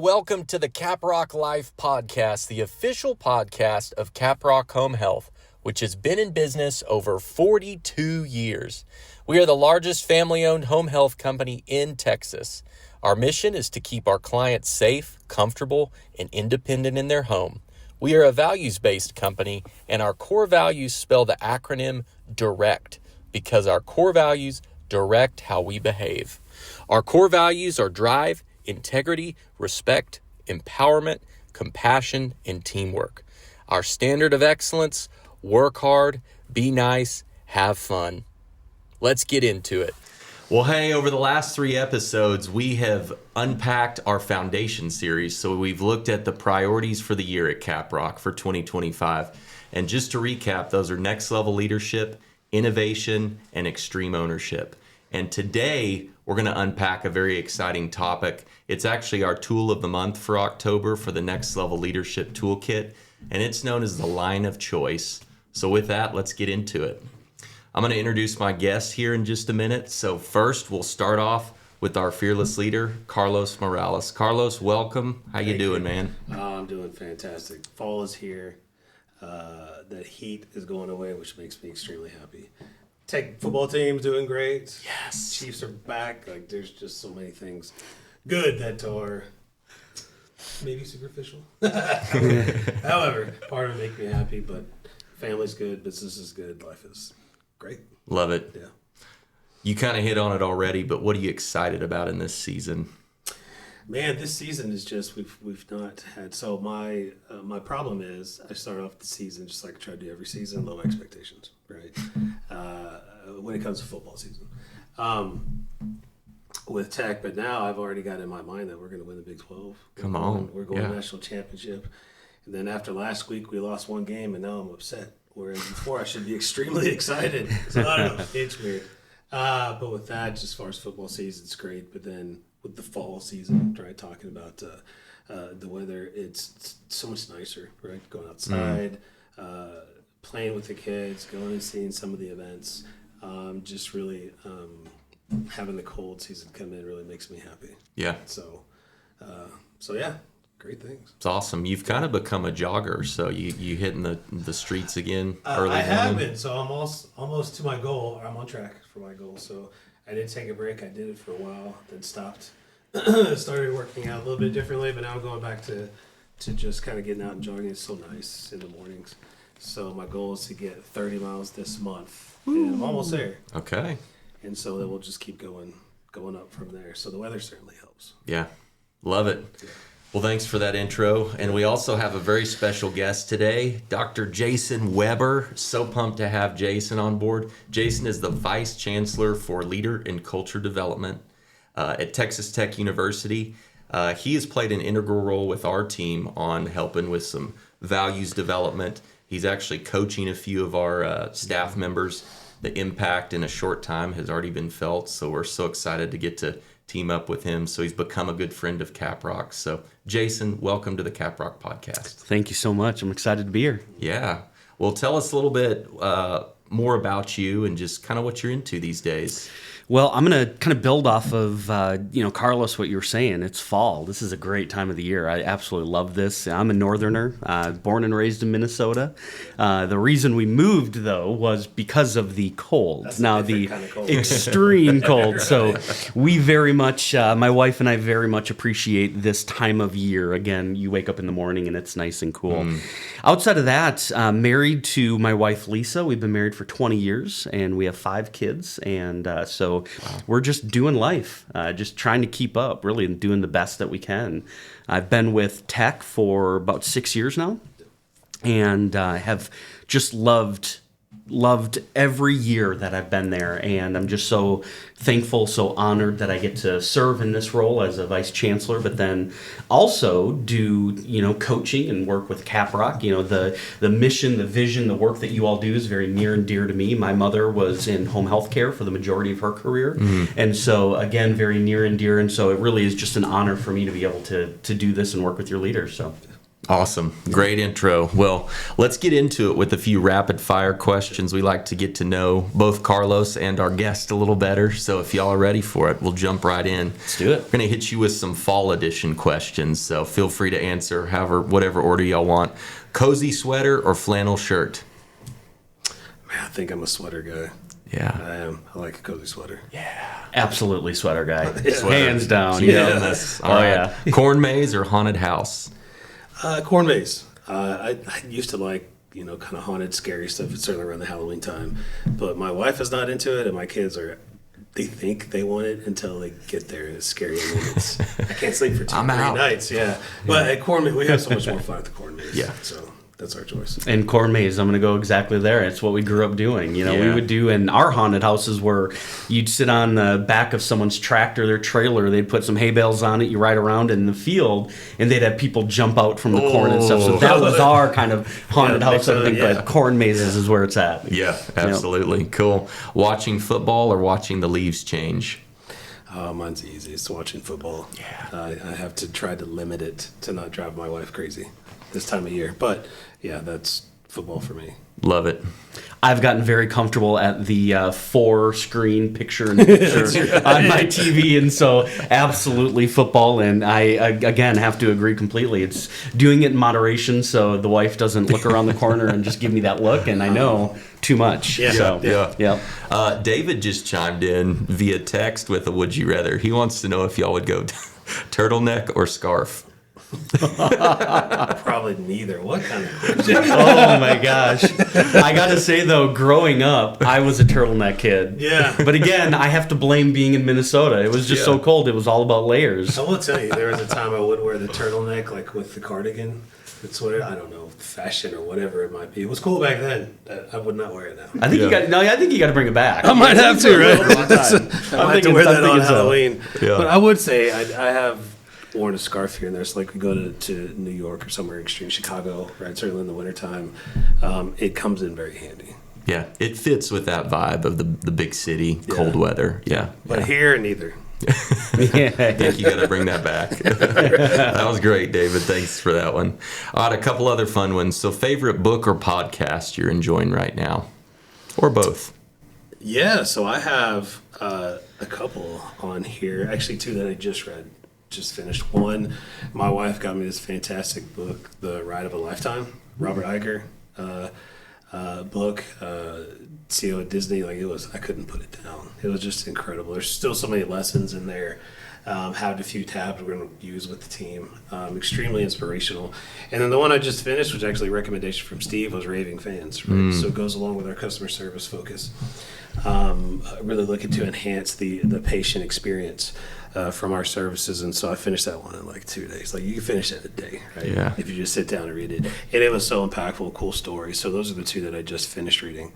welcome to the Caprock Life Podcast, the official podcast of Caprock Home Health, which has been in business over 42 years. We are the largest family-owned home health company in Texas. Our mission is to keep our clients safe, comfortable, and independent in their home. We are a values-based company, and our core values spell the acronym DIRECT, because our core values direct how we behave. Our core values are drive, integrity, respect, empowerment, compassion, and teamwork. Our standard of excellence: work hard, be nice, have fun. Let's get into it. Well, hey, over the last 3 episodes, we have unpacked our foundation series. So we've looked at the priorities for the year at Caprock for 2025. And just to recap, those are next level leadership, innovation, and extreme ownership. And today, we're going to unpack a very exciting topic. It's actually our tool of the month for October for the Next Level Leadership Toolkit, and it's known as the line of choice. So with that, let's get into it. I'm going to introduce my guest here in just a minute. So first, we'll start off with our fearless leader, Carlos Morales. Carlos, welcome. How you doing, man? I'm doing fantastic. Fall is here. The heat is going away, which makes me extremely happy. Tech football team's doing great. Yes. Chiefs are back. Like, there's just so many things good that are maybe superficial. However, part of it makes me happy, but family's good, business is good, life is great. Love it. Yeah. You kind of hit on it already, but what are you excited about in this season? Man, this season is just we've not had. So my problem is I start off the season just like I try to do every season, low expectations, right? When it comes to football season, with Tech, but now I've already got in my mind that we're going to win the Big 12. We're going to national championship, and then after last week we lost one game, and now I'm upset. Whereas before I should be extremely excited. So I don't know, it's weird. But with that, just as far as football season, it's great. But then with the fall season, right, talking about the weather, it's so much nicer, right? Going outside, playing with the kids, going and seeing some of the events. Just really having the cold season come in really makes me happy. Yeah. So yeah, great things. It's awesome. You've kind of become a jogger, so you hitting the streets again early I morning. have been, so I'm almost to my goal. I'm on track for my goal. So I did take a break. I did it for a while, then stopped. Started working out a little bit differently, but now I'm going back to just kind of getting out and jogging. It's so nice in the mornings. So my goal is to get 30 miles this month, and I'm almost there. Okay. And so then we'll just keep going up from there. So the weather certainly helps. Yeah. Love it. Yeah. Well, thanks for that intro. And we also have a very special guest today, Dr. Jason Weber. So pumped to have Jason on board. Jason is the Vice Chancellor for Leader and Culture Development at Texas Tech University. He has played an integral role with our team on helping with some values development. He's actually coaching a few of our staff members. The impact in a short time has already been felt, so we're so excited to get to team up with him. So he's become a good friend of Caprock. So Jason, welcome to the Caprock podcast. Thank you so much. I'm excited to be here. Yeah. Well, tell us a little bit more about you and just kind of what you're into these days. Well, I'm going to kind of build off of, Carlos, what you were saying. It's fall. This is a great time of the year. I absolutely love this. I'm a northerner, born and raised in Minnesota. The reason we moved, though, was because of the cold. That's now, the kind of cold. extreme cold. So we very much, my wife and I very much appreciate this time of year. Again, you wake up in the morning and it's nice and cool. Outside of that, married to my wife, Lisa. We've been married for 20 years, and we have 5 kids. And so we're just doing life, just trying to keep up, really, and doing the best that we can. I've been with Tech for about 6 years now, and have just loved every year that I've been there, and I'm just so thankful, so honored that I get to serve in this role as a vice chancellor, but then also do, coaching and work with Caprock. The mission, the vision, the work that you all do is very near and dear to me. My mother was in home health care for the majority of her career, and so, again, very near and dear, and so it really is just an honor for me to be able to do this and work with your leaders. So. Awesome. Great intro. Well, let's get into it with a few rapid fire questions. We like to get to know both Carlos and our guest a little better. So if y'all are ready for it, we'll jump right in. Let's do it. We're going to hit you with some fall edition questions. So feel free to answer whatever order y'all want. Cozy sweater or flannel shirt? Man, I think I'm a sweater guy. Yeah. I am. I like a cozy sweater. Yeah. Absolutely sweater guy. Sweater. Hands down. Yes. All right. Yeah. Corn maze or haunted house? Corn maze. I used to like, kind of haunted, scary stuff. It's certainly around the Halloween time. But my wife is not into it, and my kids they think they want it until they get there. It's scary. I mean, I can't sleep for 2-3 nights. Yeah. But at corn maze, we have so much more fun at the corn maze. Yeah. So that's our choice. And corn maze, I'm going to go exactly there. It's what we grew up doing. We would do in our haunted houses where you'd sit on the back of someone's tractor, their trailer, they'd put some hay bales on it, you ride around in the field, and they'd have people jump out from the corn and stuff. So that was our kind of haunted house, I think, but corn mazes is where it's at. Yeah, absolutely. Cool. Watching football or watching the leaves change? Mine's easy. It's watching football. Yeah. I have to try to limit it to not drive my wife crazy this time of year. But, yeah, that's football for me. Love it. I've gotten very comfortable at the 4-screen picture-in-picture on my TV, and so absolutely football. And I, again, have to agree completely. It's doing it in moderation so the wife doesn't look around the corner and just give me that look, and I know too much. Yeah. So, yeah. David just chimed in via text with a would you rather. He wants to know if y'all would go turtleneck or scarf. Probably neither. What kind of question? Oh my gosh. I gotta say though, growing up, I was a turtleneck kid. Yeah. But again, I have to blame being in Minnesota. It was just so cold. It was all about layers. I will tell you, there was a time I would wear the turtleneck, like with the cardigan. It's what I don't know, fashion or whatever it might be. It was cool back then. I would not wear it now. I think you got to bring it back. I might have to, right? I might have to wear that on so. Halloween. Yeah. But I would say I have worn a scarf here and there. So like we go to New York or somewhere extreme, Chicago, right? Certainly in the wintertime. It comes in very handy. Yeah, it fits with that vibe of the big city, cold weather. Yeah. But here, neither. I think you got to bring that back. That was great, David. Thanks for that one. All right, a couple other fun ones. So favorite book or podcast you're enjoying right now? Or both? Yeah, so I have a couple on here. Actually, 2 that I just finished. One, my wife got me this fantastic book, The Ride of a Lifetime, Robert Iger book. CEO at Disney, I couldn't put it down. It was just incredible. There's still so many lessons in there. Had a few tabs we're going to use with the team. Extremely inspirational. And then the one I just finished, which actually a recommendation from Steve, was Raving Fans. Right? So it goes along with our customer service focus. Really looking to enhance the patient experience from our services. And so I finished that one in like 2 days. Like you can finish it in a day, right? Yeah. If you just sit down and read it. And it was so impactful, cool story. So those are the 2 that I just finished reading.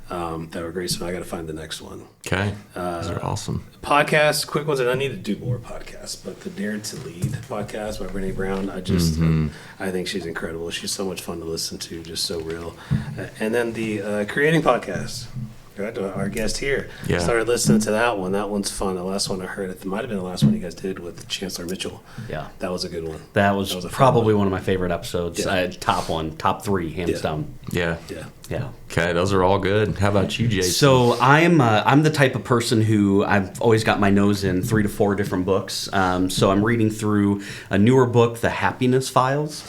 That were great, so I got to find the next one. Okay, those are awesome. Podcasts, quick ones, and I need to do more podcasts. But the Dare to Lead podcast by Brené Brown, I think she's incredible. She's so much fun to listen to, just so real. And then the Creating podcast. Right, our guest here. Yeah. Started listening to that one. That one's fun. The last one I heard, it might have been the last one you guys did with Chancellor Mitchell. Yeah. That was a good one. That was probably one of my favorite episodes. Yeah. Top 3, hands down. Yeah. Yeah. Okay, those are all good. How about you, Jason? So I'm the type of person who I've always got my nose in 3 to 4 different books. So I'm reading through a newer book, The Happiness Files.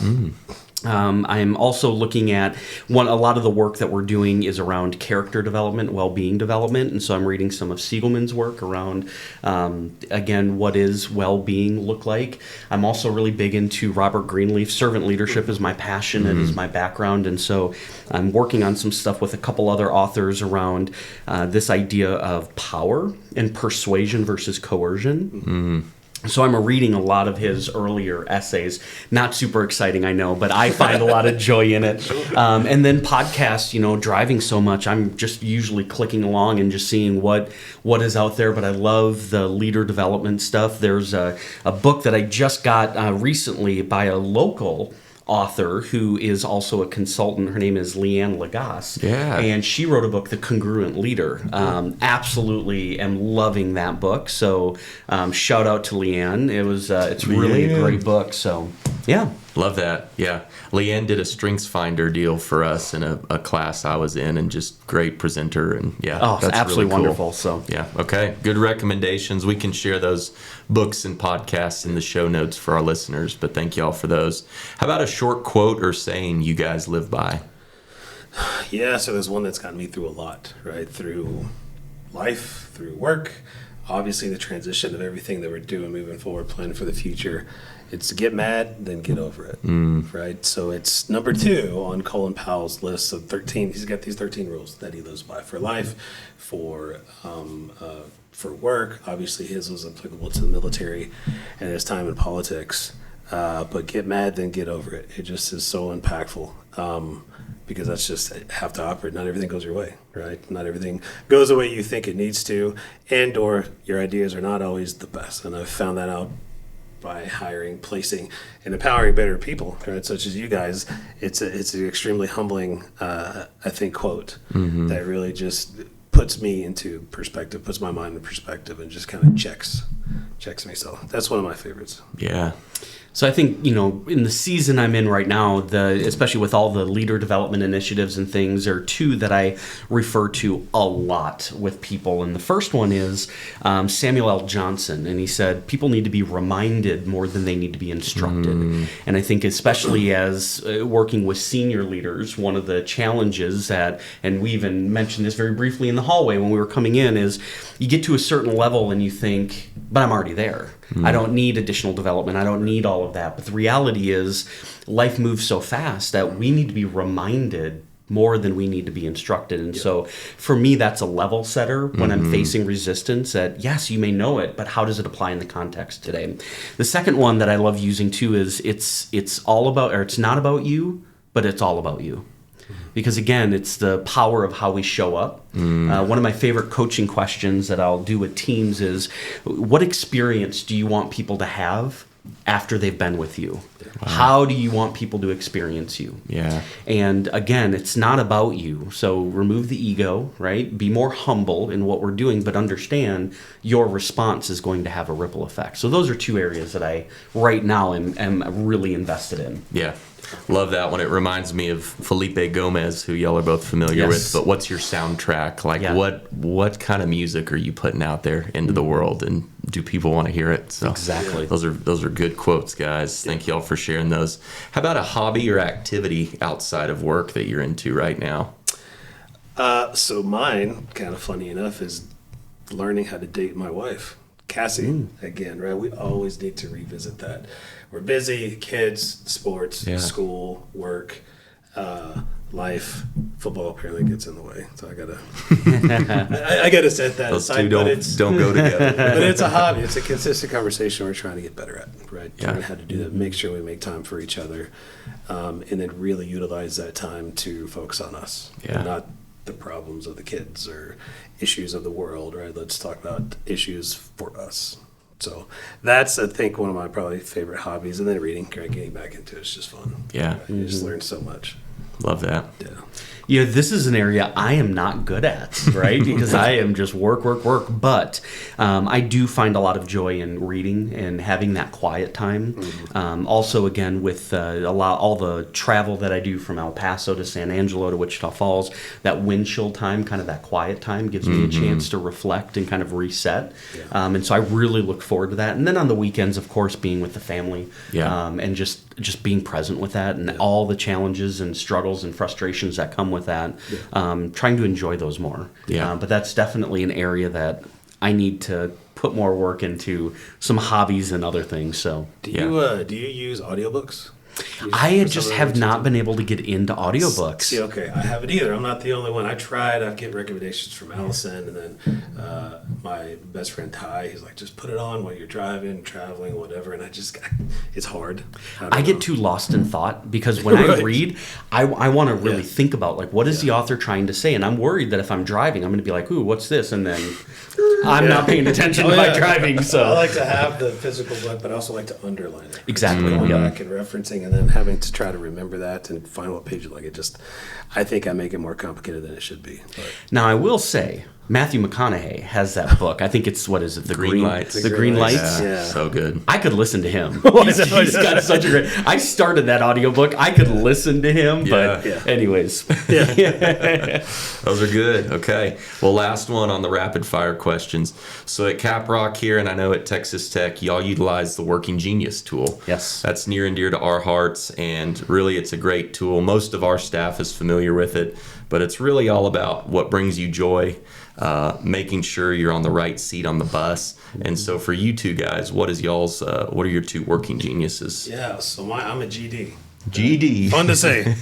I'm also looking at a lot of the work that we're doing is around character development, well-being development, and so I'm reading some of Siegelman's work around, again, what does well-being look like. I'm also really big into Robert Greenleaf. Servant leadership is my passion, it is my background, and so I'm working on some stuff with a couple other authors around this idea of power and persuasion versus coercion. So I'm reading a lot of his earlier essays. Not super exciting, I know, but I find a lot of joy in it. And then podcasts, driving so much, I'm just usually clicking along and just seeing what is out there. But I love the leader development stuff. There's a book that I just got recently by a local author who is also a consultant. Her name is Leanne Lagasse. Yeah. And she wrote a book, The Congruent Leader. Absolutely am loving that book. So shout out to Leanne. It's really a great book. So Yeah. Love that. Yeah. Leanne did a Strengths Finder deal for us in a class I was in, and just great presenter. And yeah, Oh, that's absolutely really cool. wonderful. So yeah. Okay. Good recommendations. We can share those books and podcasts in the show notes for our listeners, but thank you all for those. How about a short quote or saying you guys live by? Yeah, so there's one that's gotten me through a lot, right? Through life, through work, obviously the transition of everything that we're doing moving forward, planning for the future. It's get mad, then get over it, right? So it's number 2 on Colin Powell's list of 13. He's got these 13 rules that he lives by for life, for work. Obviously, his was applicable to the military and his time in politics. But get mad, then get over it. It just is so impactful. Because that's just have to operate. Not everything goes your way, right? Not everything goes the way you think it needs to, and or your ideas are not always the best. And I've found that out by hiring, placing, and empowering better people, right? Such as you guys. It's an extremely humbling, I think, quote that really just puts me into perspective, puts my mind in perspective, and just kind of checks me. So that's one of my favorites. Yeah. So I think, in the season I'm in right now, especially with all the leader development initiatives and things, there are 2 that I refer to a lot with people. And the first one is Samuel L. Johnson. And he said, people need to be reminded more than they need to be instructed. And I think especially as working with senior leaders, one of the challenges and we even mentioned this very briefly in the hallway when we were coming in, is you get to a certain level and you think, but I'm already there. I don't need additional development. I don't need all of that. But the reality is life moves so fast that we need to be reminded more than we need to be instructed. And so for me, that's a level setter when I'm facing resistance that, yes, you may know it, but how does it apply in the context today? The second one that I love using too is it's all about, or it's not about you, but it's all about you. Because again, it's the power of how we show up. One of my favorite coaching questions that I'll do with teams is, what experience do you want people to have after they've been with you? Wow. How do you want people to experience you? Yeah. And again, it's not about you. So remove the ego, right? Be more humble in what we're doing, but understand your response is going to have a ripple effect. So those are 2 areas that I right now am really invested in. Yeah. Love that one. It reminds me of Felipe Gomez, who y'all are both familiar with. But what's your soundtrack? Like, what kind of music are you putting out there into the world, and do people want to hear it? So exactly. Those are good quotes, guys. Thank y'all for sharing those. How about a hobby or activity outside of work that you're into right now? So mine, kind of funny enough, is learning how to date my wife, Cassie. Again, right? We always need to revisit that. We're busy, kids, sports, school, work, life. Football apparently gets in the way, so I gotta set that Those aside. Two don't go together. But it's a hobby. It's a consistent conversation we're trying to get better at, right? Yeah. Learn how to do that. Make sure we make time for each other, and then really utilize that time to focus on us, and not the problems of the kids or issues of the world, right? Let's talk about issues for us. So that's, I think, one of my probably favorite hobbies. And then reading, getting back into it's just fun. Yeah. You just learn so much. Love that. Yeah. This is an area I am not good at, right? Because I am just work. But I do find a lot of joy in reading and having that quiet time. Also, again, with all the travel that I do from El Paso to San Angelo to Wichita Falls, that windshield time, kind of that quiet time, gives me a chance to reflect and kind of reset. Yeah. And so I really look forward to that. And then on the weekends, of course, being with the family, and just being present with that, and all the challenges and struggles and frustrations that come with that, trying to enjoy those more. But that's definitely an area that I need to put more work into, some hobbies and other things. So do you use audiobooks? I just have not been able to get into audiobooks. See, okay, I haven't either. I'm not the only one. I tried. I get recommendations from Allison, and then my best friend Ty. He's like, just put it on while you're driving, traveling, whatever. And it's hard. I get too lost in thought because when I read, I want to really think about, like, what is the author trying to say? And I'm worried that if I'm driving, I'm going to be like, ooh, what's this? And then I'm not paying attention by driving. So I like to have the physical book, but I also like to underline it. Exactly. Going back and referencing, and then having to try to remember that and find what page you like. I think I make it more complicated than it should be. But. Now, I will say, Matthew McConaughey has that book. I think it's, what is it? The Green Lights. The Green Lights. Yeah. So good. I could listen to him. He's got such a great... I started that audiobook. I could listen to him, but anyways. Those are good. Okay. Well, last one on the rapid fire questions. So at Caprock here, and I know at Texas Tech, y'all utilize the Working Genius tool. Yes. That's near and dear to our hearts, and really it's a great tool. Most of our staff is familiar with it, but it's really all about what brings you joy, making sure you're on the right seat on the bus. And so for you two guys, what is y'all's? What are your two working geniuses? Yeah, so I'm a GD. GD. Fun to say.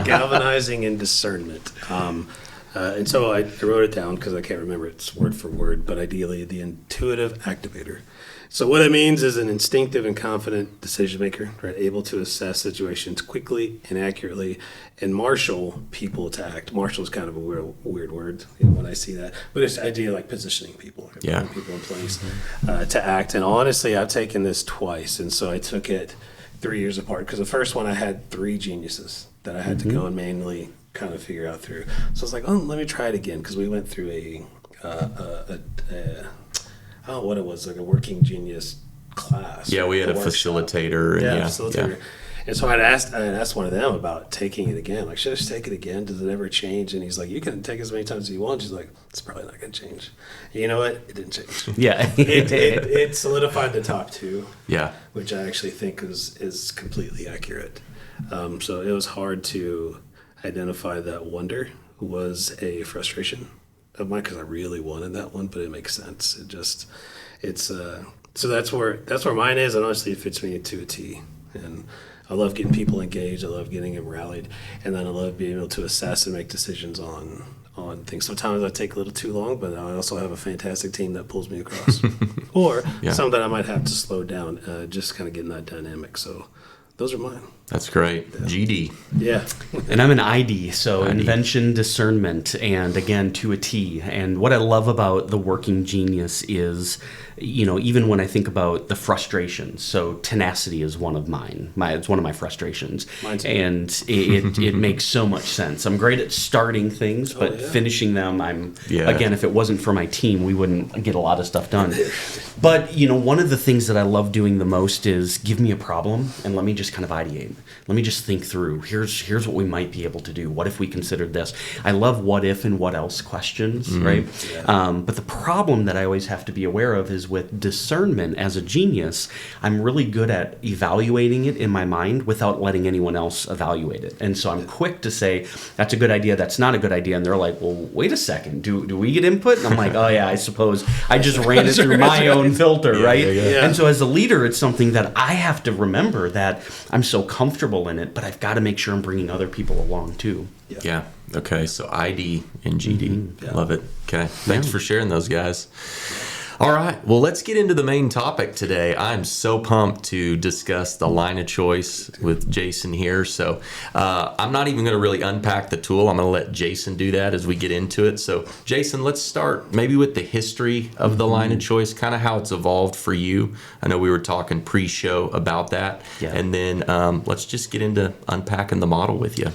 Galvanizing and discernment. And so I wrote it down because I can't remember it's word for word, but ideally the intuitive activator. So what it means is an instinctive and confident decision maker, right? Able to assess situations quickly and accurately, and marshal people to act. Marshal is kind of a weird word, when I see that, but it's the idea like positioning people, right? Putting people in place to act. And honestly, I've taken this twice, and so I took it 3 years apart because the first one I had 3 geniuses that I had to go and manually kind of figure out through. So I was like, oh, let me try it again because we went through what it was, like a working genius class. Yeah, we had a facilitator. Facilitator. Yeah. And so I had asked one of them about taking it again. Like, should I just take it again? Does it ever change? And he's like, you can take as many times as you want. She's like, it's probably not going to change. And you know what? It didn't change. Yeah. it solidified the top 2. Yeah. Which I actually think is completely accurate. So it was hard to identify that wonder was a frustration of mine because I really wanted that one, but it makes sense. So that's where mine is, and honestly, it fits me to a T. And I love getting people engaged. I love getting them rallied, and then I love being able to assess and make decisions on things. Sometimes I take a little too long, but I also have a fantastic team that pulls me across, or some that I might have to slow down, just kind of getting that dynamic. So those are mine. That's great. Yeah. GD. Yeah. And I'm an ID, so invention, discernment, and again, to a T. And what I love about the working genius is, even when I think about the frustrations, so tenacity is one of mine. It's one of my frustrations. Mine too. And it makes so much sense. I'm great at starting things, but finishing them, again, if it wasn't for my team, we wouldn't get a lot of stuff done. But, one of the things that I love doing the most is give me a problem and let me just kind of ideate. Let me just think through. Here's what we might be able to do. What if we considered this? I love what if and what else questions, right? Yeah. But the problem that I always have to be aware of is with discernment as a genius, I'm really good at evaluating it in my mind without letting anyone else evaluate it. And so I'm quick to say, that's a good idea, that's not a good idea. And they're like, well, wait a second, do we get input? And I'm like, oh yeah, I suppose I just ran it through my own filter, right? Yeah. And so as a leader, it's something that I have to remember that I'm so comfortable in it, but I've got to make sure I'm bringing other people along too. Yeah. Okay. So ID and GD. Love it. Okay. Thanks for sharing those, guys. All right. Well, let's get into the main topic today. I'm so pumped to discuss the line of choice with Jason here. So I'm not even going to really unpack the tool. I'm going to let Jason do that as we get into it. So Jason, let's start maybe with the history of the line of choice, kind of how it's evolved for you. I know we were talking pre-show about that. Yeah. And then let's just get into unpacking the model with you.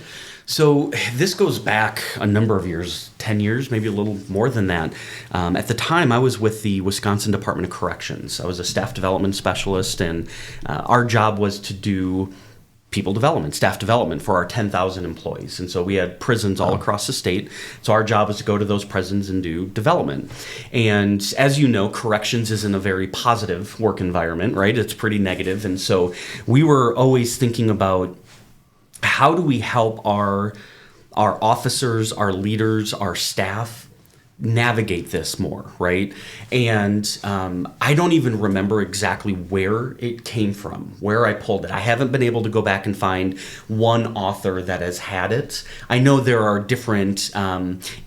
So this goes back a number of years, 10 years, maybe a little more than that. At the time, I was with the Wisconsin Department of Corrections. I was a staff development specialist, and our job was to do people development, staff development for our 10,000 employees. And so we had prisons all across the state. So our job was to go to those prisons and do development. And as you know, corrections isn't a very positive work environment, right? It's pretty negative. And so we were always thinking about, how do we help our officers, our leaders, our staff navigate this more, right? And I don't even remember exactly where it came from, where I pulled it. I haven't been able to go back and find one author that has had it. I know there are different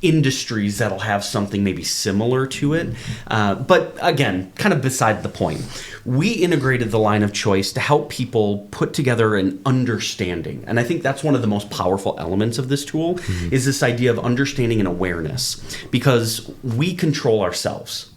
industries that'll have something maybe similar to it. But again, kind of beside the point. We integrated the line of choice to help people put together an understanding. And I think that's one of the most powerful elements of this tool is this idea of understanding and awareness. Because we control ourselves.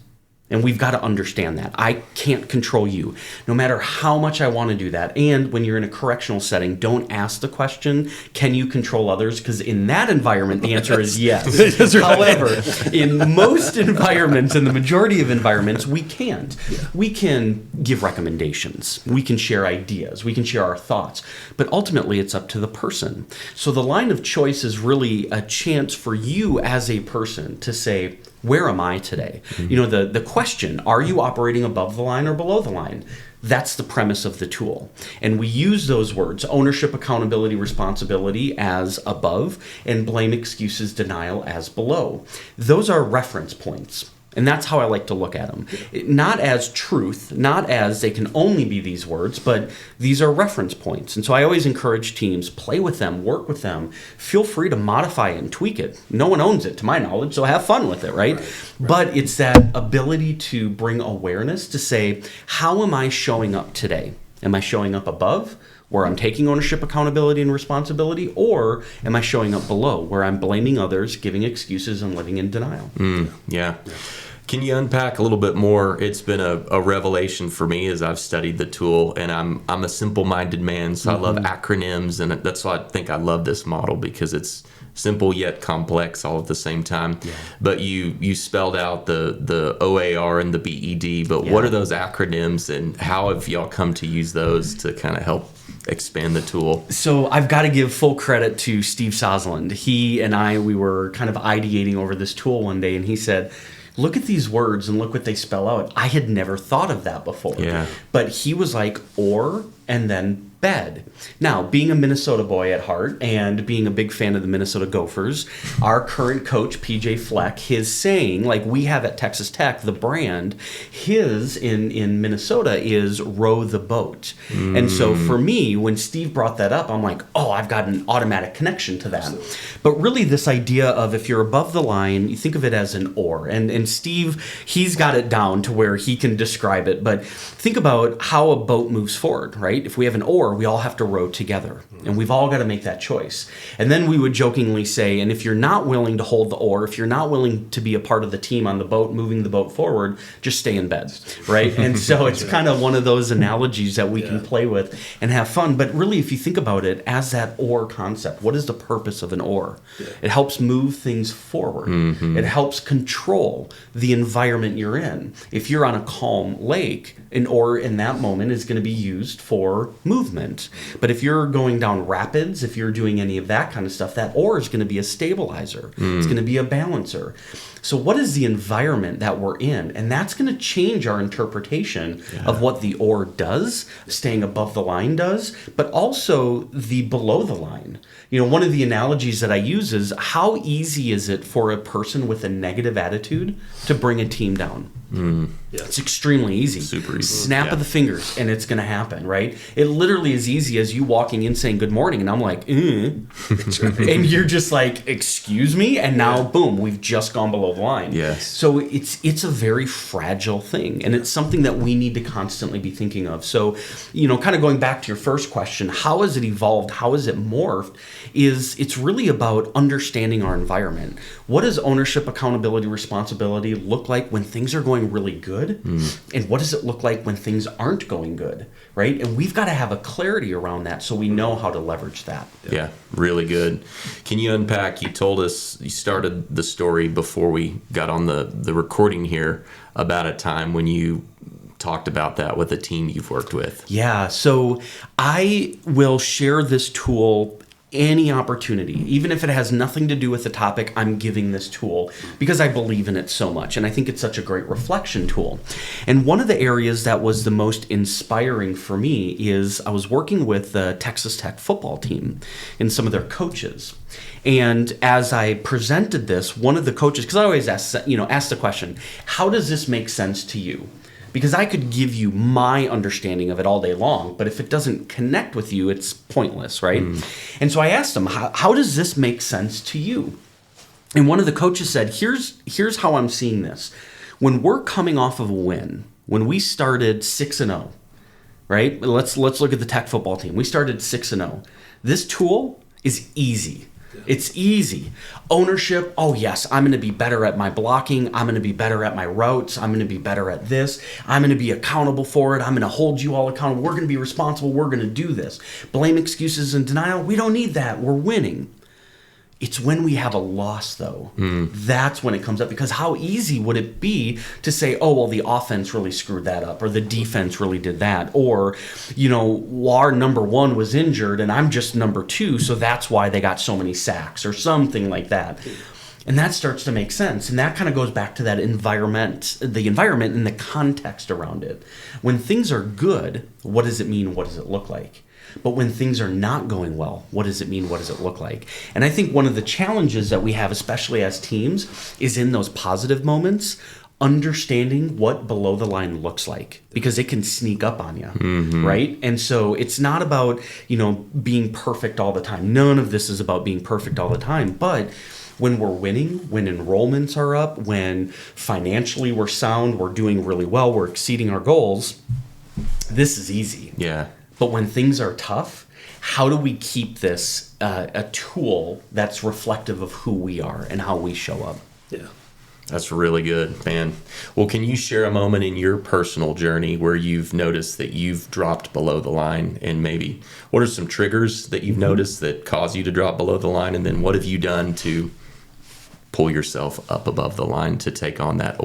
And we've got to understand that. I can't control you, no matter how much I want to do that. And when you're in a correctional setting, don't ask the question, can you control others? Because in that environment, the answer is yes. However, in most environments, in the majority of environments, we can't. We can give recommendations. We can share ideas. We can share our thoughts. But ultimately, it's up to the person. So the line of choice is really a chance for you as a person to say, where am I today? You know, the question, are you operating above the line or below the line? That's the premise of the tool. And we use those words, ownership, accountability, responsibility, as above, and blame, excuses, denial as below. Those are reference points. And that's how I like to look at them. Not as truth, not as they can only be these words, but these are reference points. And so I always encourage teams, play with them, work with them. Feel free to modify it and tweak it. No one owns it, to my knowledge, so have fun with it, right? But it's that ability to bring awareness to say, how am I showing up today? Am I showing up above, where I'm taking ownership, accountability, and responsibility, or am I showing up below, where I'm blaming others, giving excuses, and living in denial? Yeah. Can you unpack a little bit more? It's been a revelation for me as I've studied the tool, and I'm a simple-minded man, so I love acronyms, and that's why I think I love this model, because it's simple yet complex all at the same time. But you spelled out the OAR and the BED, but what are those acronyms, and how have y'all come to use those to kind of help expand the tool? So I've got to give full credit to Steve Sosland. He and we were kind of ideating over this tool one day, and he said, look at these words and look what they spell out. I had never thought of that before. But he was like, or, and then bed. Now, being a Minnesota boy at heart and being a big fan of the Minnesota Gophers, our current coach, PJ Fleck, his saying, like we have at Texas Tech, the brand, his in Minnesota is row the boat. And so for me, when Steve brought that up, I'm like, oh, I've got an automatic connection to that. But really this idea of if you're above the line, you think of it as an or. And Steve, he's got it down to where he can describe it. But think about how a boat moves forward, right? If we have an oar, we all have to row together, and we've all got to make that choice. And then we would jokingly say, and if you're not willing to hold the oar, if you're not willing to be a part of the team on the boat, moving the boat forward, just stay in bed, right? And so it's kind of one of those analogies that we can play with and have fun. But really, if you think about it as that oar concept, what is the purpose of an oar? It helps move things forward. It helps control the environment you're in. If you're on a calm lake, an oar in that moment is going to be used for movement. But if you're going down rapids, if you're doing any of that kind of stuff, that oar is going to be a stabilizer. It's going to be a balancer. So what is the environment that we're in? And that's going to change our interpretation of what the oar does, staying above the line does, but also the below the line. You know, one of the analogies that I use is how easy is it for a person with a negative attitude to bring a team down? It's extremely easy. Super easy. Snap of the fingers and it's going to happen, right? It literally is easy as you walking in saying good morning and I'm like, and you're just like, excuse me? And now, boom, we've just gone below the line. So it's a very fragile thing, and it's something that we need to constantly be thinking of. So, you know, kind of going back to your first question, how has it evolved? How has it morphed? It's really about understanding our environment. What does ownership, accountability, responsibility look like when things are going really good? And what does it look like when things aren't going good, right? And we've got to have a clarity around that so we know how to leverage that. Yeah, really good. Can you unpack, you told us, you started the story before we got on the recording here about a time when you talked about that with a team you've worked with. Yeah, so I will share this tool any opportunity, even if it has nothing to do with the topic. I'm giving this tool because I believe in it so much, and I think it's such a great reflection tool. And one of the areas that was the most inspiring for me is I was working with the Texas Tech football team and some of their coaches. And as I presented this, one of the coaches, because I always ask the question, how does this make sense to you? Because I could give you my understanding of it all day long, but if it doesn't connect with you, it's pointless, right? And so I asked them, how does this make sense to you? And one of the coaches said, here's how I'm seeing this. When we're coming off of a win, when we started 6-0, right? Let's look at the Tech football team. We started 6-0. This tool is easy. It's easy. Ownership, oh yes, I'm going to be better at my blocking. I'm going to be better at my routes. I'm going to be better at this. I'm going to be accountable for it. I'm going to hold you all accountable. We're going to be responsible. We're going to do this. Blame, excuses, and denial, we don't need that. We're winning. It's when we have a loss, though. That's when it comes up. Because how easy would it be to say, oh, well, the offense really screwed that up, or the defense really did that, or, our number one was injured and I'm just number two, so that's why they got so many sacks, or something like that. And that starts to make sense. And that kind of goes back to that environment, the environment and the context around it. When things are good, what does it mean? What does it look like? But when things are not going well, what does it mean? What does it look like? And I think one of the challenges that we have, especially as teams, is in those positive moments, understanding what below the line looks like, because it can sneak up on you, right? And so it's not about, being perfect all the time. None of this is about being perfect all the time. But when we're winning, when enrollments are up, when financially we're sound, we're doing really well, we're exceeding our goals, this is easy. Yeah. But when things are tough, how do we keep this a tool that's reflective of who we are and how we show up? Yeah. That's really good, man. Well, can you share a moment in your personal journey where you've noticed that you've dropped below the line, and maybe what are some triggers that you've noticed that cause you to drop below the line, and then what have you done to pull yourself up above the line to take on that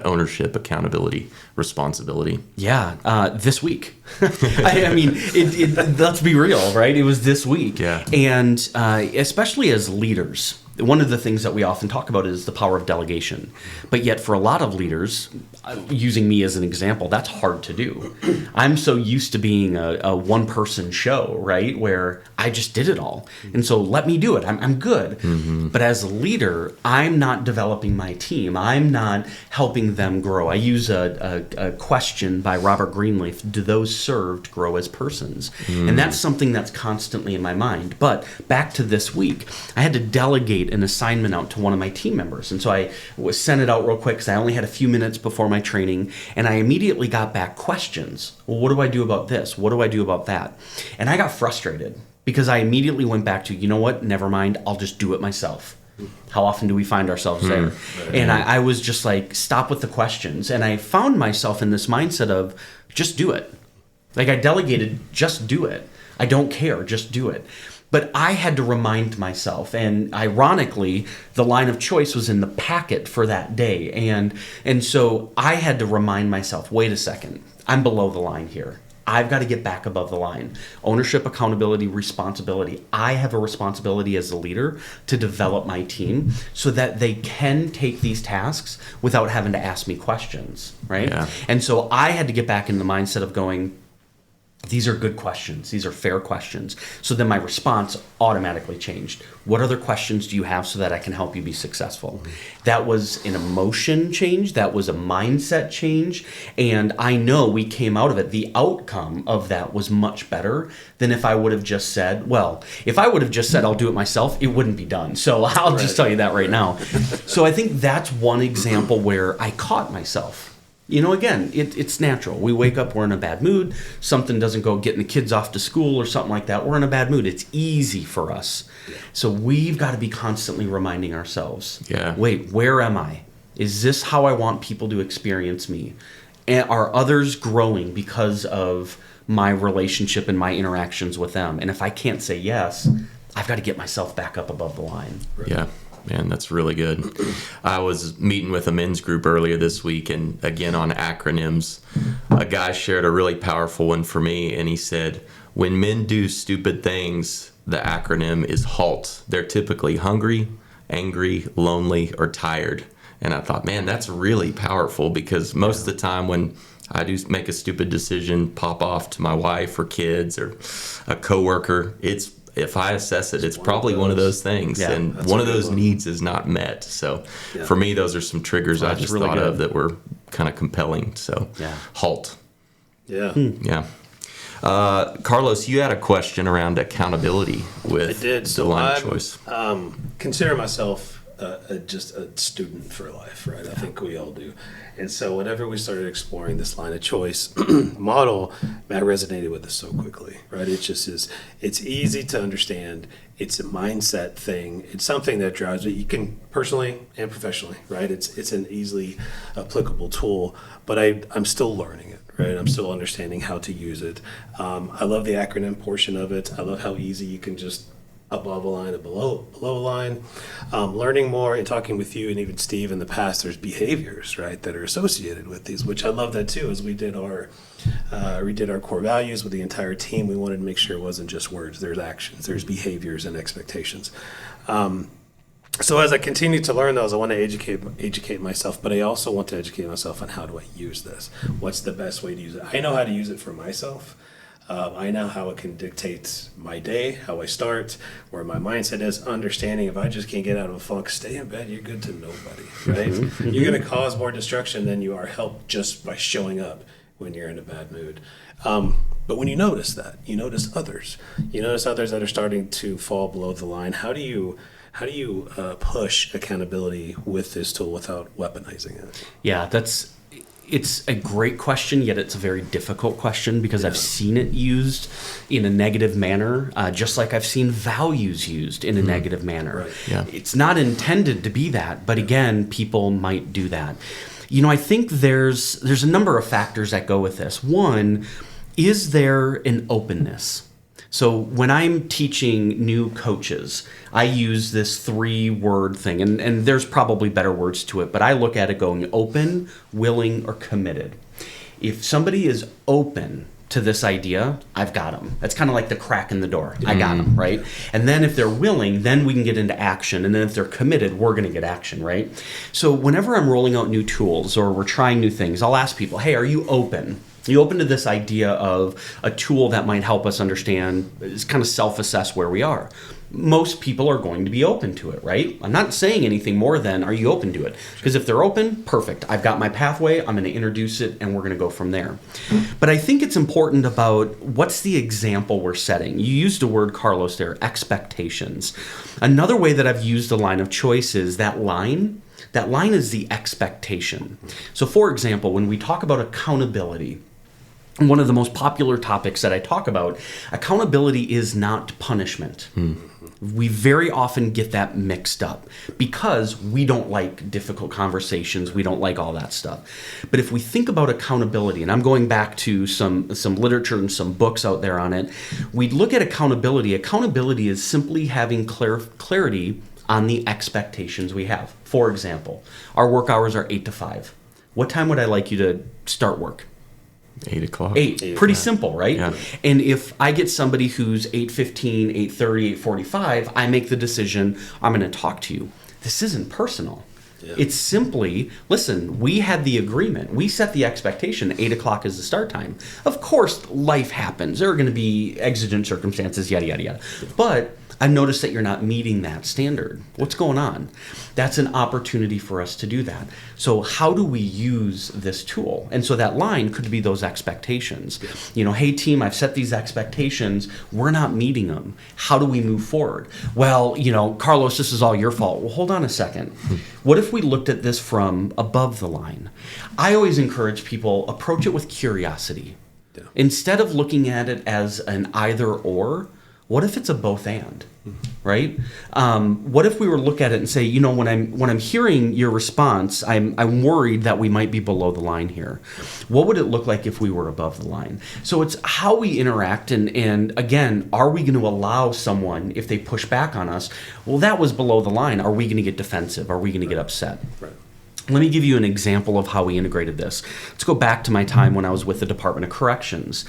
ownership, accountability, responsibility? Yeah, this week. I mean, let's be real, right? It was this week. Yeah. And especially as leaders, one of the things that we often talk about is the power of delegation. But yet for a lot of leaders, using me as an example, that's hard to do. I'm so used to being a one-person show, right, where I just did it all. And so let me do it. I'm good. But as a leader, I'm not developing my team. I'm not helping them grow. I use a question by Robert Greenleaf: do those served grow as persons? And that's something that's constantly in my mind. But back to this week, I had to delegate an assignment out to one of my team members. And so I sent it out real quick because I only had a few minutes before my training, and I immediately got back questions. Well, what do I do about this? What do I do about that? And I got frustrated because I immediately went back to, you know what, never mind, I'll just do it myself. How often do we find ourselves there? And I was just like, stop with the questions. And I found myself in this mindset of just do it. Like I delegated, just do it. I don't care, just do it. But I had to remind myself, and ironically, the line of choice was in the packet for that day. And so I had to remind myself, wait a second, I'm below the line here. I've got to get back above the line. Ownership, accountability, responsibility. I have a responsibility as a leader to develop my team so that they can take these tasks without having to ask me questions, right? Yeah. And so I had to get back in the mindset of going, these are good questions. These are fair questions. So then my response automatically changed. What other questions do you have so that I can help you be successful? That was an emotion change. That was a mindset change. And I know we came out of it. The outcome of that was much better than if I would have just said, I'll do it myself, it wouldn't be done. So I'll just tell you that right now. So I think that's one example where I caught myself. Again, it's natural. We wake up, we're in a bad mood. Something doesn't go getting the kids off to school or something like that. We're in a bad mood. It's easy for us. So we've got to be constantly reminding ourselves, wait, where am I? Is this how I want people to experience me? And are others growing because of my relationship and my interactions with them? And if I can't say yes, I've got to get myself back up above the line. Yeah. Man, that's really good. I was meeting with a men's group earlier this week, and again on acronyms, a guy shared a really powerful one for me, and he said, when men do stupid things, the acronym is HALT. They're typically hungry, angry, lonely, or tired. And I thought, man, that's really powerful, because most of the time when I do make a stupid decision, pop off to my wife or kids or a coworker, if I assess it, it's probably one of those things, and one of those needs is not met. So for me, those are some triggers I just really thought of that were kind of compelling. So HALT. Yeah. Yeah. Carlos, you had a question around accountability with the line of choice. Consider myself just a student for life, right? I think we all do. And so whenever we started exploring this line of choice model, that resonated with us so quickly, right? It just is, it's easy to understand. It's a mindset thing. It's something that drives it. You can personally and professionally, right? It's an easily applicable tool, but I'm still learning it, right? I'm still understanding how to use it. I love the acronym portion of it. I love how easy you can just above a line and below a line. Learning more and talking with you and even Steve in the past, there's behaviors, right, that are associated with these, which I love that too. As we did our core values with the entire team, we wanted to make sure it wasn't just words. There's actions, there's behaviors and expectations. So as I continue to learn those, I want to educate myself, but I also want to educate myself on how do I use this? What's the best way to use it? I know how to use it for myself. I know how it can dictate my day, how I start, where my mindset is, understanding if I just can't get out of a funk, stay in bed, you're good to nobody, right? You're going to cause more destruction than you are help just by showing up when you're in a bad mood. But when you notice that, you notice others that are starting to fall below the line. How do you push accountability with this tool without weaponizing it? Yeah, it's a great question, yet it's a very difficult question because I've seen it used in a negative manner, just like I've seen values used in a negative manner. Right. Yeah. It's not intended to be that, but again, people might do that. You know, I think there's a number of factors that go with this. One, is there an openness? So when I'm teaching new coaches, I use this 3-word thing, and there's probably better words to it, but I look at it going open, willing, or committed. If somebody is open to this idea, I've got them. That's kind of like the crack in the door. I got them, right? And then if they're willing, then we can get into action. And then if they're committed, we're going to get action, right? So whenever I'm rolling out new tools or we're trying new things, I'll ask people, hey, are you open? You open to this idea of a tool that might help us understand, kind of self-assess where we are. Most people are going to be open to it, right? I'm not saying anything more than, are you open to it? Because if they're open, perfect. I've got my pathway, I'm going to introduce it, and we're going to go from there. But I think it's important about what's the example we're setting. You used the word, Carlos, there, expectations. Another way that I've used the line of choice is that line is the expectation. So for example, when we talk about accountability, one of the most popular topics that I talk about, accountability is not punishment. We very often get that mixed up because we don't like difficult conversations. We don't like all that stuff. But if we think about accountability, and I'm going back to some literature and some books out there on it, we look at accountability. Accountability is simply having clarity on the expectations we have. For example, our work hours are 8 to 5. What time would I like you to start work? 8 o'clock. 8. Pretty simple, right? Yeah. And if I get somebody who's 8:15, 8:30, 8:45, I make the decision, I'm going to talk to you. This isn't personal. Yeah. It's simply, listen, we had the agreement. We set the expectation. 8 o'clock is the start time. Of course, life happens. There are going to be exigent circumstances, yada, yada, yada. But I've noticed that you're not meeting that standard. What's going on? That's an opportunity for us to do that. So how do we use this tool? And so that line could be those expectations. You know, hey team, I've set these expectations. We're not meeting them. How do we move forward? Well, you know, Carlos, this is all your fault. Well, hold on a second. What if we looked at this from above the line? I always encourage people, approach it with curiosity. Yeah. Instead of looking at it as an either or, what if it's a both and, right? What if we were to look at it and say, you know, when I'm hearing your response, I'm worried that we might be below the line here. What would it look like if we were above the line? So it's how we interact, and again, are we going to allow someone, if they push back on us, well, that was below the line, are we going to get defensive? Are we going to get upset? Right. Let me give you an example of how we integrated this. Let's go back to my time when I was with the Department of Corrections.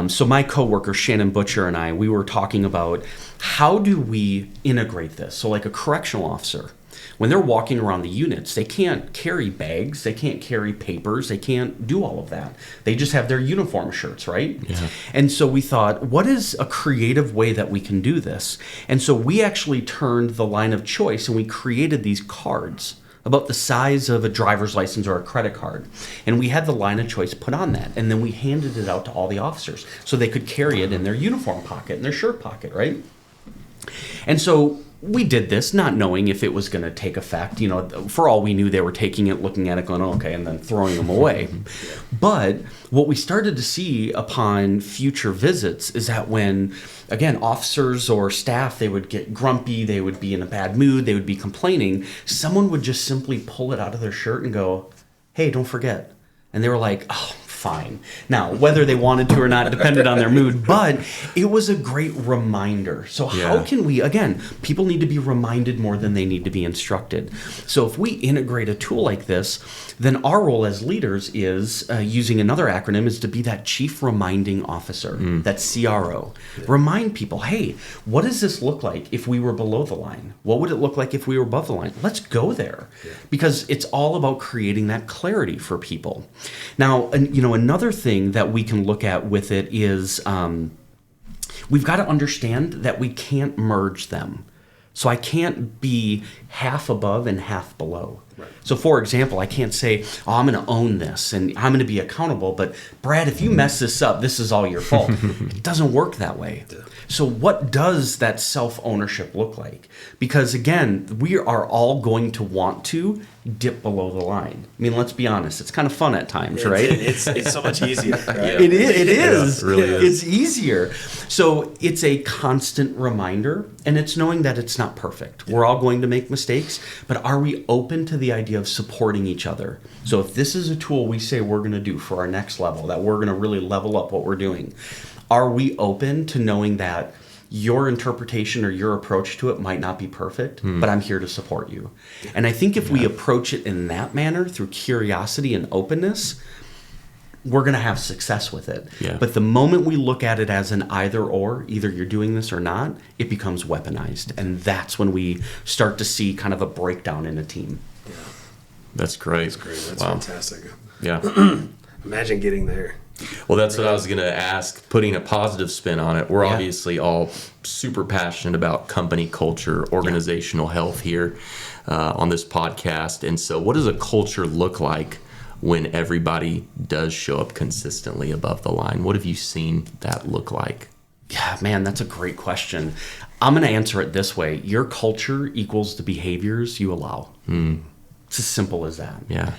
So my coworker, Shannon Butcher, and I, we were talking about how do we integrate this? So like a correctional officer, when they're walking around the units, they can't carry bags, they can't carry papers, they can't do all of that. They just have their uniform shirts, right? Yeah. And so we thought, what is a creative way that we can do this? And so we actually turned the line of choice and we created these cards about the size of a driver's license or a credit card. And we had the line of choice put on that. And then we handed it out to all the officers so they could carry it in their uniform pocket, in their shirt pocket, right? And so we did this not knowing if it was going to take effect. You know, for all we knew, they were taking it, looking at it, going, okay, and then throwing them away. But what we started to see upon future visits is that when, again, officers or staff, they would get grumpy, they would be in a bad mood, they would be complaining, someone would just simply pull it out of their shirt and go, hey, don't forget. And they were like, oh, fine. Now, whether they wanted to or not depended on their mood, but it was a great reminder. So how can we, again, people need to be reminded more than they need to be instructed. So if we integrate a tool like this, then our role as leaders is, using another acronym, is to be that chief reminding officer, that CRO. Remind people, hey, what does this look like if we were below the line? What would it look like if we were above the line? Let's go there. Because it's all about creating that clarity for people. Now, you know, another thing that we can look at with it is we've got to understand that we can't merge them. So I can't be half above and half below. Right. So for example, I can't say, oh, I'm going to own this and I'm going to be accountable, but Brad, if you mess this up, this is all your fault. It doesn't work that way. So what does that self-ownership look like? Because again, we are all going to want to dip below the line. I mean, let's be honest, it's kind of fun at times, right? It's so much easier. Right? It is. Yeah, it really is. It's easier. So it's a constant reminder, and it's knowing that it's not perfect. We're all going to make mistakes, but are we open to the idea of supporting each other? So if this is a tool we say we're going to do for our next level, that we're going to really level up what we're doing, are we open to knowing that your interpretation or your approach to it might not be perfect, but I'm here to support you? And I think if we approach it in that manner, through curiosity and openness, we're going to have success with it. Yeah. But the moment we look at it as an either or, either you're doing this or not, it becomes weaponized. And that's when we start to see kind of a breakdown in a team. Yeah. That's great. That's great. That's fantastic. Yeah. Imagine getting there. Well, that's what I was going to ask, putting a positive spin on it. We're obviously all super passionate about company culture, organizational health here on this podcast. And so what does a culture look like when everybody does show up consistently above the line? What have you seen that look like? Yeah, man, that's a great question. I'm going to answer it this way. Your culture equals the behaviors you allow. It's as simple as that. Yeah.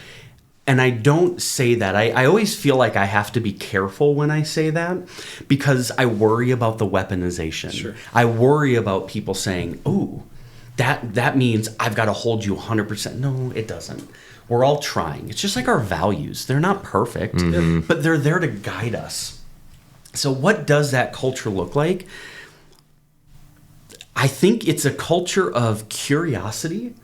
And I don't say that. I always feel like I have to be careful when I say that, because I worry about the weaponization. Sure. I worry about people saying, oh, that means I've got to hold you 100%. No, it doesn't. We're all trying. It's just like our values. They're not perfect, but they're there to guide us. So what does that culture look like? I think it's a culture of curiosity,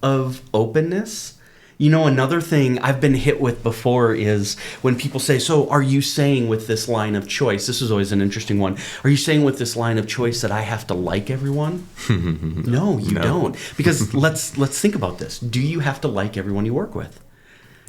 of openness. You know, another thing I've been hit with before is when people say, so are you saying with this line of choice, this is always an interesting one, are you saying with this line of choice that I have to like everyone? No, you don't. Because let's think about this. Do you have to like everyone you work with?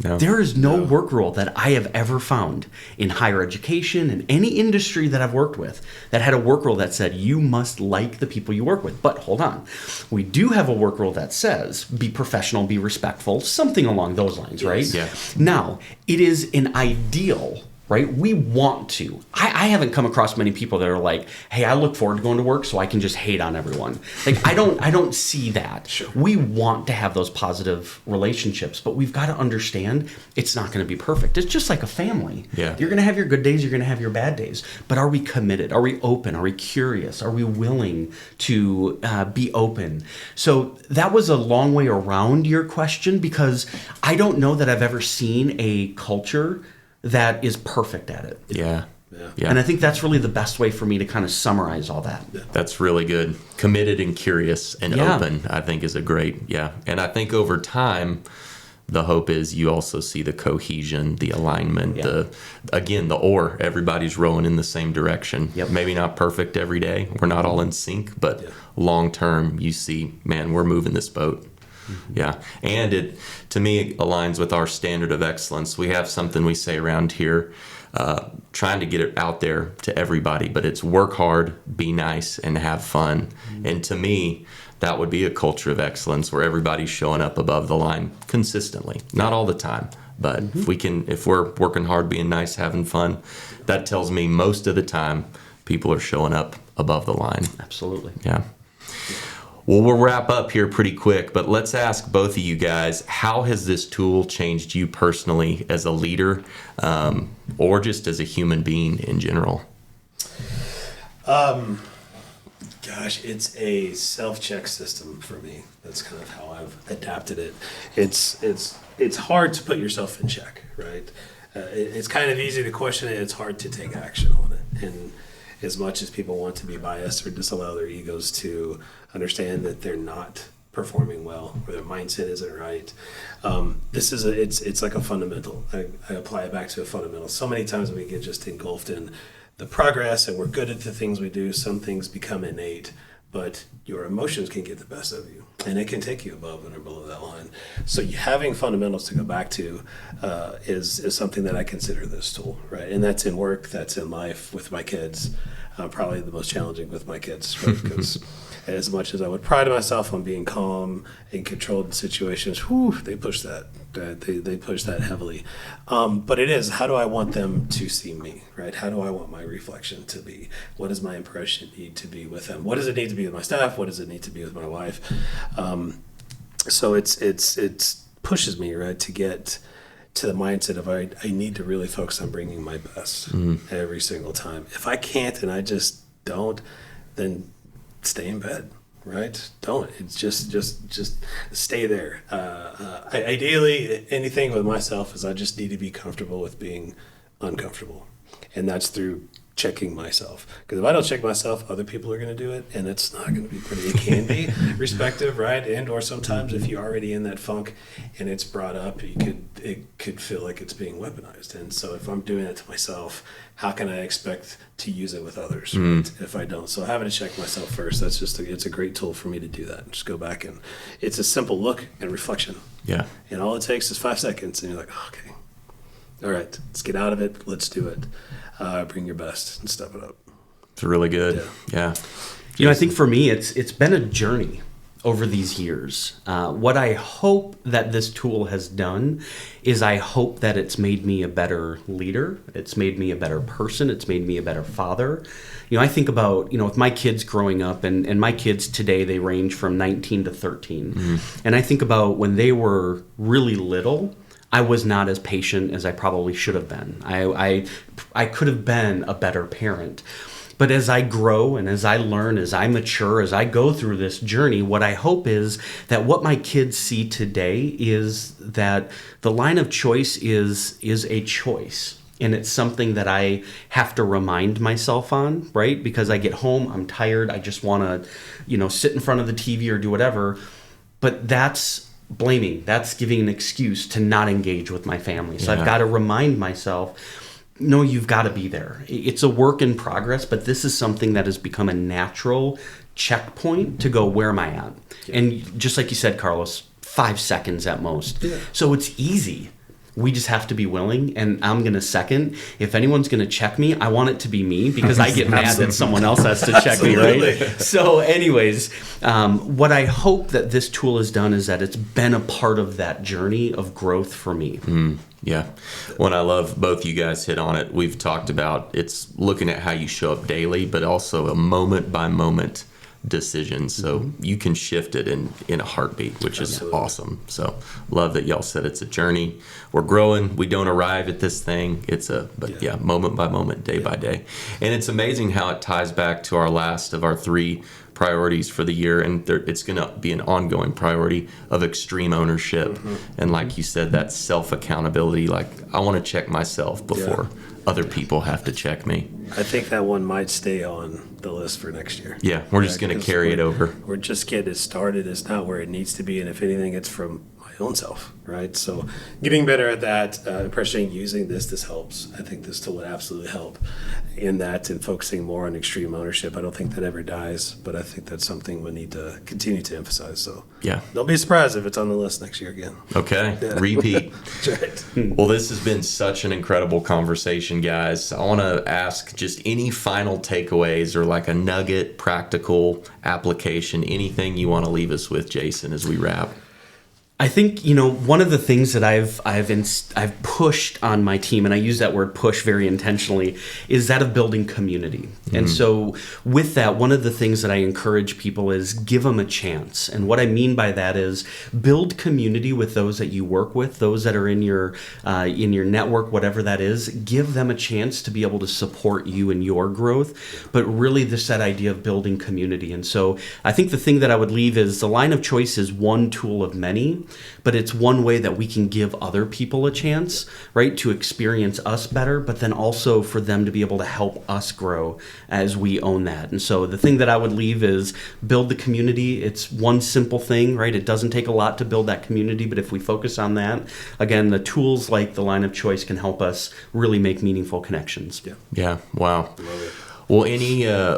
No. There is no work rule that I have ever found in higher education and any industry that I've worked with that had a work rule that said you must like the people you work with. But hold on. We do have a work rule that says be professional, be respectful, something along those lines, right? Yeah. Now, it is an ideal, right? We want to. I haven't come across many people that are like, hey, I look forward to going to work so I can just hate on everyone. Like, I don't see that. Sure. We want to have those positive relationships, but we've got to understand it's not going to be perfect. It's just like a family. Yeah. You're going to have your good days, you're going to have your bad days. But are we committed? Are we open? Are we curious? Are we willing to be open? So that was a long way around your question, because I don't know that I've ever seen a culture that is perfect at it. Yeah. And I think that's really the best way for me to kind of summarize all that. That's really good. Committed and curious and open, I think, is a great, And I think over time, the hope is you also see the cohesion, the alignment, the everybody's rowing in the same direction. Yep. Maybe not perfect every day. We're not all in sync, but long term, you see, man, we're moving this boat. Yeah. And it, to me, aligns with our standard of excellence. We have something we say around here, trying to get it out there to everybody, but it's work hard, be nice, and have fun. And to me, that would be a culture of excellence where everybody's showing up above the line consistently. Not all the time, but if we're working hard, being nice, having fun, that tells me most of the time people are showing up above the line. Absolutely. Yeah. Well, we'll wrap up here pretty quick, but let's ask both of you guys, how has this tool changed you personally as a leader, or just as a human being in general? Gosh, it's a self-check system for me. That's kind of how I've adapted it. It's hard to put yourself in check, right? It's kind of easy to question it. It's hard to take action on it. And as much as people want to be biased or disallow their egos to understand that they're not performing well or their mindset isn't right, it's like a fundamental. I apply it back to a fundamental. So many times we get just engulfed in the progress and we're good at the things we do. Some things become innate, but your emotions can get the best of you and it can take you above and or below that line. So having fundamentals to go back to is something that I consider this tool, right? And that's in work, that's in life with my kids. Probably the most challenging with my kids, right? Because as much as I would pride myself on being calm and controlled in situations, they push that. They push that heavily. But it is, how do I want them to see me, right? How do I want my reflection to be? What does my impression need to be with them? What does it need to be with my staff? What does it need to be with my wife? So it's pushes me, right, to get to the mindset of I need to really focus on bringing my best every single time. If I can't and I just don't, then stay in bed, right? Don't. It's just stay there. Ideally, anything with myself is I just need to be comfortable with being uncomfortable, and that's through checking myself. Because if I don't check myself, other people are going to do it, and it's not going to be pretty. It can be respective, right? And or sometimes if you're already in that funk and it's brought up, it could feel like it's being weaponized. And so if I'm doing it to myself, how can I expect to use it with others right, if I don't? So having to check myself first, that's just it's a great tool for me to do that. Just go back and it's a simple look and reflection. Yeah. And all it takes is 5 seconds, and you're like, oh, okay, all right, let's get out of it. Let's do it. Bring your best and step it up. It's really good. Yeah. You know, I think for me, it's been a journey over these years. What I hope that this tool has done is I hope that it's made me a better leader. It's made me a better person. It's made me a better father. You know, I think about, with my kids growing up, and my kids today, they range from 19 to 13. And I think about when they were really little, I was not as patient as I probably should have been. I could have been a better parent. But as I grow and as I learn, as I mature, as I go through this journey, what I hope is that what my kids see today is that the line of choice is a choice. And it's something that I have to remind myself on, right? Because I get home, I'm tired, I just want to, sit in front of the TV or do whatever. But that's blaming. That's giving an excuse to not engage with my family. So I've got to remind myself, no, you've got to be there. It's a work in progress, but this is something that has become a natural checkpoint to go, where am I at? Yeah. And just like you said, Carlos, 5 seconds at most. Yeah. So it's easy. We just have to be willing, and I'm going to second. If anyone's going to check me, I want it to be me, because I get mad that someone else has to check me, right? So anyways, what I hope that this tool has done is that it's been a part of that journey of growth for me. Yeah. Well, I love both you guys hit on it. We've talked about it's looking at how you show up daily, but also a moment by moment decision. So you can shift it in a heartbeat, which is awesome. So love that y'all said it's a journey. We're growing. We don't arrive at this thing. Moment by moment, day by day. And it's amazing how it ties back to our last of our 3 priorities for the year, and it's going to be an ongoing priority of extreme ownership. And like you said, that self-accountability. Like, I want to check myself before other people have to check me. I think that one might stay on the list for next year. Yeah, we're just going to carry it over. We're just getting it started. It's not where it needs to be, and if anything, it's from my own self, right? So getting better at that, appreciating using this helps. I think this tool would absolutely help in that, and focusing more on extreme ownership. I don't think that ever dies, but I think that's something we need to continue to emphasize. So don't be surprised if it's on the list next year again. Okay, repeat. That's right. Well, this has been such an incredible conversation, guys. I want to ask just any final takeaways or like a nugget, practical application, anything you want to leave us with, Jason, as we wrap. I think, one of the things that I've pushed on my team, and I use that word push very intentionally, is that of building community. And so with that, one of the things that I encourage people is give them a chance. And what I mean by that is build community with those that you work with, those that are in your network, whatever that is. Give them a chance to be able to support you in your growth. But really, that idea of building community. And so I think the thing that I would leave is the line of choice is one tool of many. But it's one way that we can give other people a chance, right, to experience us better, but then also for them to be able to help us grow as we own that. And so the thing that I would leave is build the community. It's one simple thing, right? It doesn't take a lot to build that community, but if we focus on that, again, the tools like the line of choice can help us really make meaningful connections. Yeah. Wow. Love it. Well,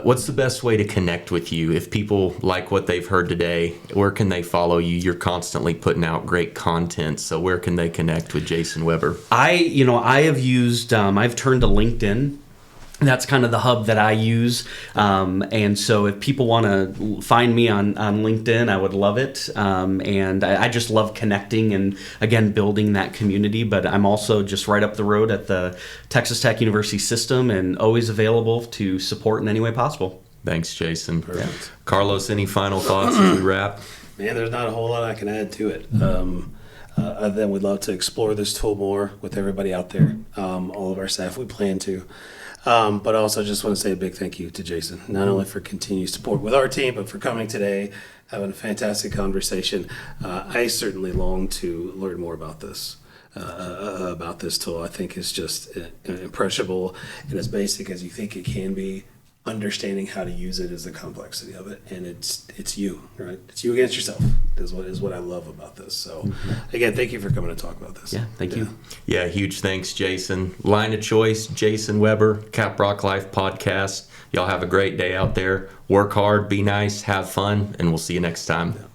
what's the best way to connect with you? If people like what they've heard today, where can they follow you? You're constantly putting out great content. So where can they connect with Jason Weber? I've turned to LinkedIn. That's kind of the hub that I use. And so if people want to find me on LinkedIn, I would love it. And I just love connecting and, again, building that community. But I'm also just right up the road at the Texas Tech University system and always available to support in any way possible. Thanks, Jason. Perfect. Carlos, any final thoughts as we wrap? Man, there's not a whole lot I can add to it. Other than we'd love to explore this tool more with everybody out there, all of our staff. We plan to. But I also just want to say a big thank you to Jason, not only for continued support with our team, but for coming today, having a fantastic conversation. I certainly long to learn more about this tool. I think it's just impressionable and as basic as you think it can be. Understanding how to use it is the complexity of it, and it's you, right? It's you against yourself is what I love about this. So, again, thank you for coming to talk about this. Yeah, thank you. Yeah, huge thanks, Jason. Line of choice, Jason Weber, Caprock Life Podcast. Y'all have a great day out there. Work hard, be nice, have fun, and we'll see you next time.